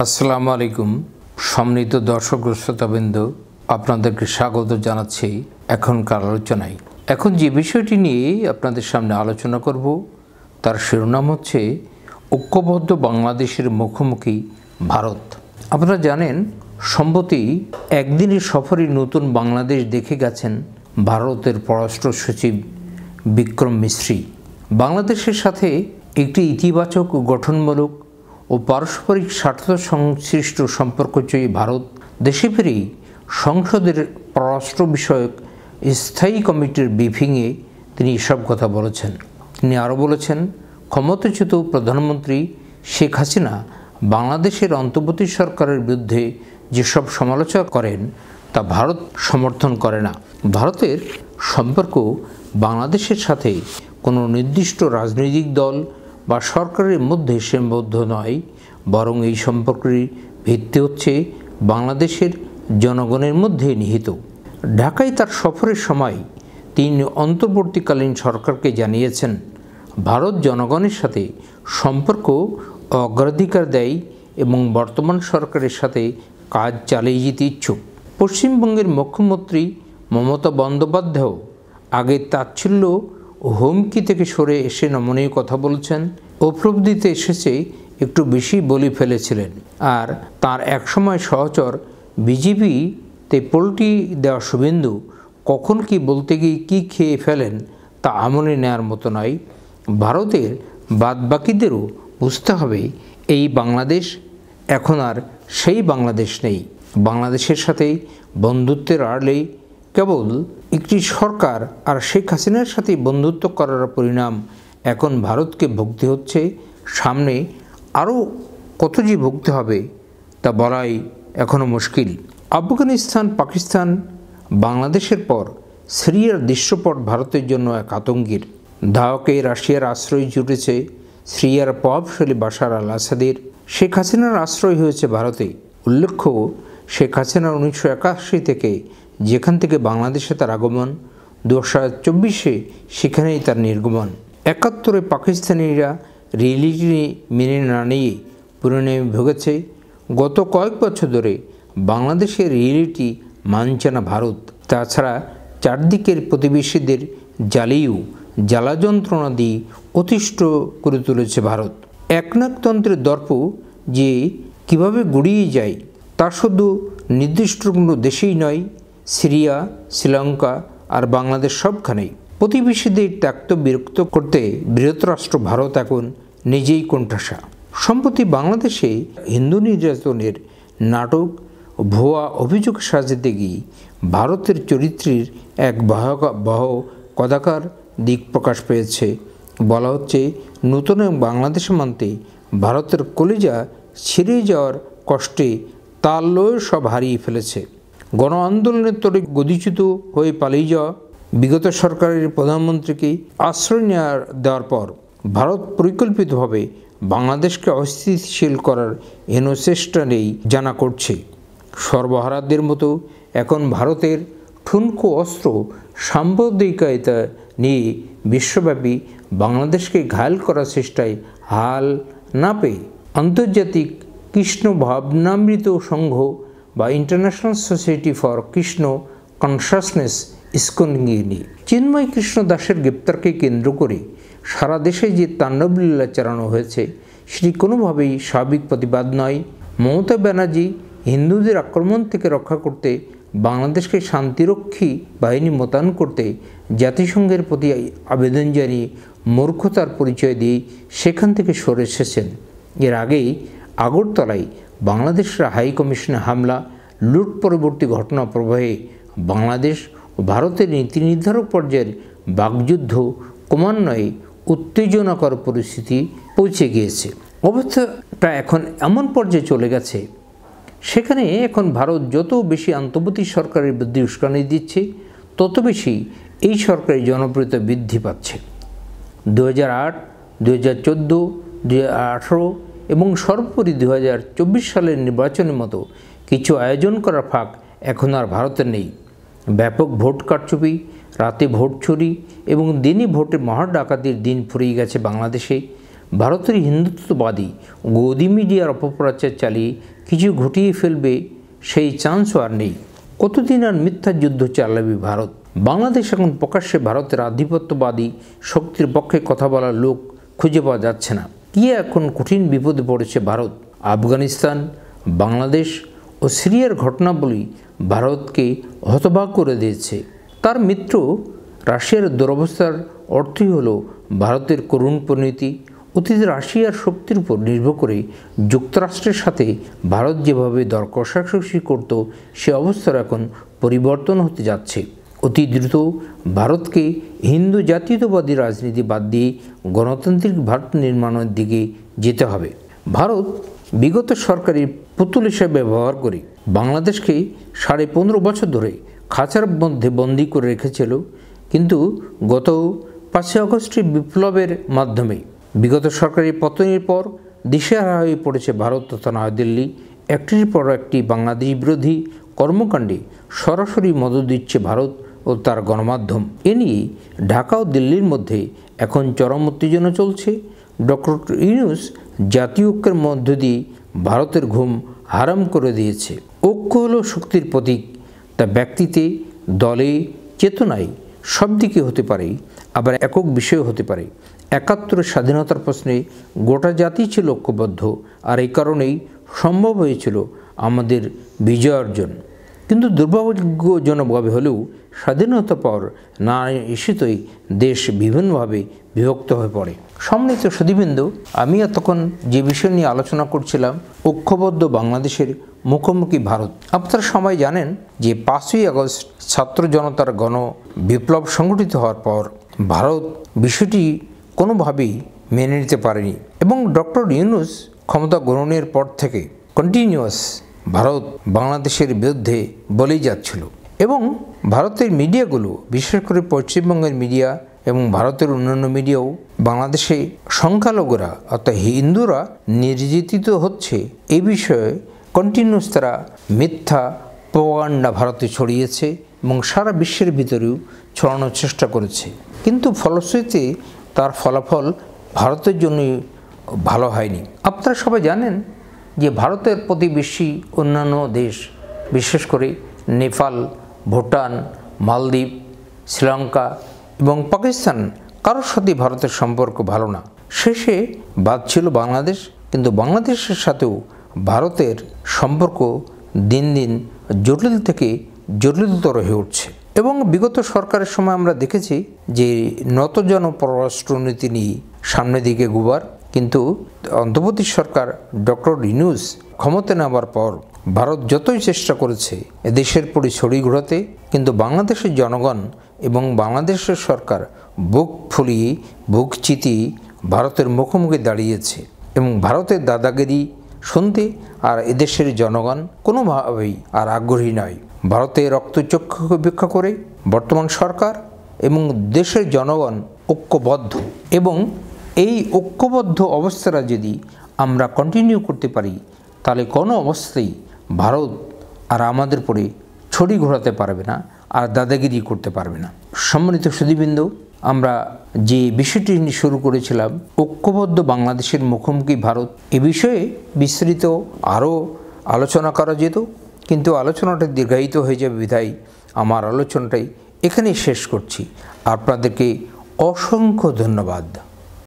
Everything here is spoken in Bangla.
আসসালামু আলাইকুম সম্মানিত দর্শক ও শ্রোতাবৃন্দ, আপনাদেরকে স্বাগত জানাচ্ছি এখনকার আলোচনায়। এখন যে বিষয়টি নিয়ে আপনাদের সামনে আলোচনা করব তার শিরোনাম হচ্ছে ঐক্যবদ্ধ বাংলাদেশের মুখোমুখি ভারত। আপনারা জানেন, সম্প্রতি একদিনের সফরে নতুন বাংলাদেশ দেখে গেছেন ভারতের পররাষ্ট্র সচিব বিক্রম মিশ্রি। বাংলাদেশের সাথে একটি ইতিবাচক গঠনমূলক ও পারস্পরিক স্বার্থ সংশ্লিষ্ট সম্পর্ক চেয়ে ভারত দেশে ফিরেই সংসদের পররাষ্ট্র বিষয়ক স্থায়ী কমিটির ব্রিফিংয়ে তিনি এসব কথা বলেছেন। তিনি আরও বলেছেন, ক্ষমতাচ্যুত প্রধানমন্ত্রী শেখ হাসিনা বাংলাদেশের অন্তর্বর্তী সরকারের বিরুদ্ধে যেসব সমালোচনা করেন তা ভারত সমর্থন করে না। ভারতের সম্পর্ক বাংলাদেশের সাথে কোনো নির্দিষ্ট রাজনৈতিক দল বা সরকারের মধ্যে সীমাবদ্ধ নয়, বরং এই সম্পর্কের ভিত্তি হচ্ছে বাংলাদেশের জনগণের মধ্যে নিহিত। ঢাকায় তার সফরের সময় তিনি অন্তর্বর্তীকালীন সরকারকে জানিয়েছেন, ভারত জনগণের সাথে সম্পর্ক অগ্রাধিকার দেয় এবং বর্তমান সরকারের সাথে কাজ চালিয়ে যেতে ইচ্ছুক। পশ্চিমবঙ্গের মুখ্যমন্ত্রী মমতা বন্দ্যোপাধ্যায়ও আগে তাচ্ছিল্য ও হুমকি থেকে সরে এসে নমনীয় কথা বলেছেন। উপলব্ধিতে এসেছে একটু বেশি বলে ফেলেছিলেন। আর তার একসময় সহচর বিজেপিতে পল্টি দেওয়া শুভেন্দু কখন কি বলতে গিয়ে কী খেয়ে ফেলেন তা আমলে নেওয়ার মতো নয়। ভারতের বাদবাকিদেরও বুঝতে হবে, এই বাংলাদেশ এখন আর সেই বাংলাদেশ নেই। বাংলাদেশের সাথে বন্ধুত্বের আড়লে কেবল একটি সরকার আর শেখ হাসিনার সাথে বন্ধুত্ব করার পরিণাম এখন ভারতকে ভুগতে হচ্ছে। সামনে আরও কত যে ভুগতে হবে তা বলাই এখনও মুশকিল। আফগানিস্তান, পাকিস্তান, বাংলাদেশের পর সিরিয়ার দৃশ্যপট ভারতের জন্য এক আতঙ্কের। ধাওকে রাশিয়ার আশ্রয় জুটেছে সিরিয়ার প্রভাবশালী বাশার আল আসাদের। শেখ হাসিনার আশ্রয় হয়েছে ভারতে। উল্লেখ্য, শেখ হাসিনা 1981 থেকে যেখান থেকে বাংলাদেশে তার আগমন, 2024 সেখানেই তার নির্গমন। 71 পাকিস্তানিরা রিয়েলিটি মেনে না নিয়ে পরিণামে ভুগেছে। গত কয়েক বছর ধরে বাংলাদেশের রিয়েলিটি মানছে না ভারত। তাছাড়া চারদিকের প্রতিবেশীদের জ্বালিয়েও জ্বালা যন্ত্রণা দিয়ে অতিষ্ঠ করে তুলেছে ভারত। একনায়কতন্ত্রের দর্প যে কিভাবে গড়িয়ে যায় তা শুধু নির্দিষ্ট কোনো দেশেই নয়, সিরিয়া, শ্রীলঙ্কা আর বাংলাদেশ সবখানেই। প্রতিবেশীদের ত্যক্ত বিরক্ত করতে বৃহৎরাষ্ট্র ভারত এখন নিজেই কোণঠাসা। সম্প্রতি বাংলাদেশে হিন্দু নির্যাতনের নাটক ও ভুয়া অভিযোগ সাজাতে গিয়ে ভারতের চরিত্রের এক ভয়াবহ কদাকার দিক প্রকাশ পেয়েছে। বলা হচ্ছে, নতুন বাংলাদেশ মানতে ভারতের কলিজা ছিঁড়ে যাওয়ার কষ্টে তাল লয় সব হারিয়ে ফেলেছে। গণ আন্দোলনের তোড়ে গদিচ্যুত হয়ে পালিয়ে যাওয়া বিগত সরকারের প্রধানমন্ত্রীকে আশ্রয় দেওয়ার পর ভারত পরিকল্পিতভাবে বাংলাদেশকে অস্থিতিশীল করার হেন চেষ্টা নেই জানা করছে। সর্বহারাদের মতো এখন ভারতের ঠুনকো অস্ত্র সাম্প্রদায়িকতা নিয়ে বিশ্বব্যাপী বাংলাদেশকে ঘায়েল করার চেষ্টায় হাল না পেয়ে আন্তর্জাতিক কৃষ্ণ ভাবনামৃত সংঘ বা International Society for Krishna Consciousness ইসকনকে নিয়ে চিন্ময় কৃষ্ণ দাসের গ্রেপ্তারকে কেন্দ্র করে সারা দেশে যে তাণ্ডবলীলা চালানো হয়েছে সেটি কোনোভাবেই স্বাভাবিক প্রতিবাদ নয়। মমতা ব্যানার্জি হিন্দুদের আক্রমণ থেকে রক্ষা করতে বাংলাদেশকে শান্তিরক্ষী বাহিনী মোতায়েন করতে জাতিসংঘের প্রতি আবেদন জানিয়ে মূর্খতার পরিচয় দিয়ে সেখান থেকে সরে এসেছেন। এর আগেই আগরতলায় বাংলাদেশের হাই কমিশনে হামলা, লুট পরবর্তী ঘটনা প্রবাহে বাংলাদেশ ও ভারতের নীতি নির্ধারক পর্যায়ের বাকযুদ্ধ ক্রমান্বয়ে উত্তেজনাকর পরিস্থিতি পৌঁছে গিয়েছে। অবস্থাটা এখন এমন পর্যায়ে চলে গেছে, সেখানে এখন ভারত যত বেশি অন্তর্বর্তী সরকারের বিরুদ্ধে উস্কানি দিচ্ছে, তত বেশি এই সরকারের জনপ্রিয়তা বৃদ্ধি পাচ্ছে। 2008, 2014, 2018 এবং সর্বোপরি 2024 সালের নির্বাচনের মতো কিছু আয়োজন করার ফাঁক এখন আর ভারতের নেই। ব্যাপক ভোট কারচুপি, রাতে ভোট চুরি এবং দিনই ভোটের মহা ডাকাতির দিন ফুরিয়ে গেছে বাংলাদেশে। ভারতের হিন্দুত্ববাদী গদি মিডিয়ার অপপ্রচার চালিয়ে কিছু ঘটিয়ে ফেলবে সেই চান্সও আর নেই। কতদিন আর মিথ্যা যুদ্ধ চালাবে ভারত? বাংলাদেশ এখন প্রকাশ্যে ভারতের আধিপত্যবাদী শক্তির পক্ষে কথা বলার লোক খুঁজে পাওয়া যাচ্ছে না। কি এখন কঠিন বিপদে পড়েছে ভারত? আফগানিস্তান, বাংলাদেশ ও সিরিয়ার ঘটনাবলী ভারতকে হতবাক করে দিয়েছে। তার মিত্র রাশিয়ার দুরবস্থার অর্থই হলো ভারতের করুণ পরিণতি। অতীতে রাশিয়ার শক্তির উপর নির্ভর করে যুক্তরাষ্ট্রের সাথে ভারত যেভাবে দর কষাকষি করত, সে অবস্থার এখন পরিবর্তন হতে যাচ্ছে। অতি দ্রুত ভারতকে হিন্দু জাতীয়তাবাদী রাজনীতি বাদ দিয়ে গণতান্ত্রিক ভারত নির্মাণের দিকে যেতে হবে। ভারত বিগত সরকারি পুতুল হিসেবে ব্যবহার করে বাংলাদেশকে 15.5 বছর ধরে খাঁচার মধ্যে বন্দী করে রেখেছিল, কিন্তু গত 5 আগস্টের বিপ্লবের মাধ্যমে বিগত সরকারের পতনের পর দিশেহারা হয়ে পড়েছে ভারত তথা নয়াদিল্লি। একটির পর একটি বাংলাদেশ বিরোধী কর্মকাণ্ডে সরাসরি মদত দিচ্ছে ভারত ও তার গণমাধ্যম। এ নিয়ে ঢাকা ও দিল্লির মধ্যে এখন চরম উত্তেজনা চলছে। ডক্টর ইউনূস জাতীয় ঐক্যের মধ্য দিয়ে ভারতের ঘুম হারাম করে দিয়েছে। ঐক্য হলো শক্তির প্রতীক, তা ব্যক্তিতে, দলে, চেতনায় সব দিকে হতে পারে, আবার একক বিষয় হতে পারে। 71 স্বাধীনতার প্রশ্নে গোটা জাতি ছিল ঐক্যবদ্ধ, আর এই কারণেই সম্ভব হয়েছিল আমাদের বিজয় অর্জন। কিন্তু দুর্ভাগ্যজনকভাবে হলেও স্বাধীনতা পর না ইস্যুতেই দেশ বিভিন্নভাবে বিভক্ত হয়ে পড়ে। সম্মানিত সুধীবৃন্দ, আমি এতক্ষণ যে বিষয় নিয়ে আলোচনা করছিলাম, ঐক্যবদ্ধ বাংলাদেশের মুখোমুখি ভারত। আপনারা সবাই জানেন যে 5ই আগস্ট ছাত্র জনতার গণ বিপ্লব সংগঠিত হওয়ার পর ভারত বিষয়টি কোনোভাবেই মেনে নিতে পারেনি এবং ডক্টর ইউনূস ক্ষমতা গ্রহণের পর থেকে কন্টিনিউয়াস ভারত বাংলাদেশের বিরুদ্ধে বলেই যাচ্ছিল। এবং ভারতের মিডিয়াগুলো, বিশেষ করে পশ্চিমবঙ্গের মিডিয়া এবং ভারতের অন্যান্য মিডিয়াও বাংলাদেশে সংখ্যালঘুরা অর্থাৎ হিন্দুরা নির্যাতিত হচ্ছে এই বিষয়ে কন্টিনিউয়াস তারা মিথ্যা প্রপাগান্ডা ভারতে ছড়িয়েছে এবং সারা বিশ্বের ভিতরেও ছড়ানোর চেষ্টা করেছে। কিন্তু ফলশ্রুতিতে তার ফলাফল ভারতের জন্যই ভালো হয়নি। আপনারা সবাই জানেন যে ভারতের প্রতিবেশী অন্যান্য দেশ, বিশেষ করে নেপাল, ভুটান, মালদ্বীপ, শ্রীলঙ্কা এবং পাকিস্তান, কারোর সাথে ভারতের সম্পর্ক ভালো না। শেষে বাদ ছিল বাংলাদেশ, কিন্তু বাংলাদেশের সাথেও ভারতের সম্পর্ক দিন দিন জটিল থেকে জটিলতর হয়ে উঠছে। এবং বিগত সরকারের সময় আমরা দেখেছি যে নতজন পররাষ্ট্রনীতি নিয়ে সামনের দিকে গুবার, কিন্তু অন্তর্বর্তী সরকার ডক্টর ইউনূস ক্ষমতা নেওয়ার পর ভারত যতই চেষ্টা করেছে এদেশের পরে ছড়ি ঘোরাতে, কিন্তু বাংলাদেশের জনগণ এবং বাংলাদেশের সরকার বুক ফুলিয়ে বুক চিতিয়ে ভারতের মুখোমুখি দাঁড়িয়েছে এবং ভারতের দাদাগিরি শুনতে আর এদেশের জনগণ কোনোভাবেই আর আগ্রহী নয়। ভারতের রক্তচক্ষু উপেক্ষা করে বর্তমান সরকার এবং দেশের জনগণ ঐক্যবদ্ধ, এবং এই ঐক্যবদ্ধ অবস্থাটা যদি আমরা কন্টিনিউ করতে পারি, তাহলে কোনো অবস্থাতেই ভারত আর আমাদের পরে ছড়ি ঘোরাতে পারবে না আর দাদাগিরি করতে পারবে না। সম্মানিত সুধীবৃন্দ, আমরা যে বিষয়টি নিয়ে শুরু করেছিলাম, ঐক্যবদ্ধ বাংলাদেশের মুখোমুখি ভারত, এ বিষয়ে বিস্তৃত আরও আলোচনা করা যেত, কিন্তু আলোচনাটা দীর্ঘায়িত হয়ে যাবে বিধায় আমার আলোচনাটাই এখানেই শেষ করছি। আপনাদেরকে অসংখ্য ধন্যবাদ।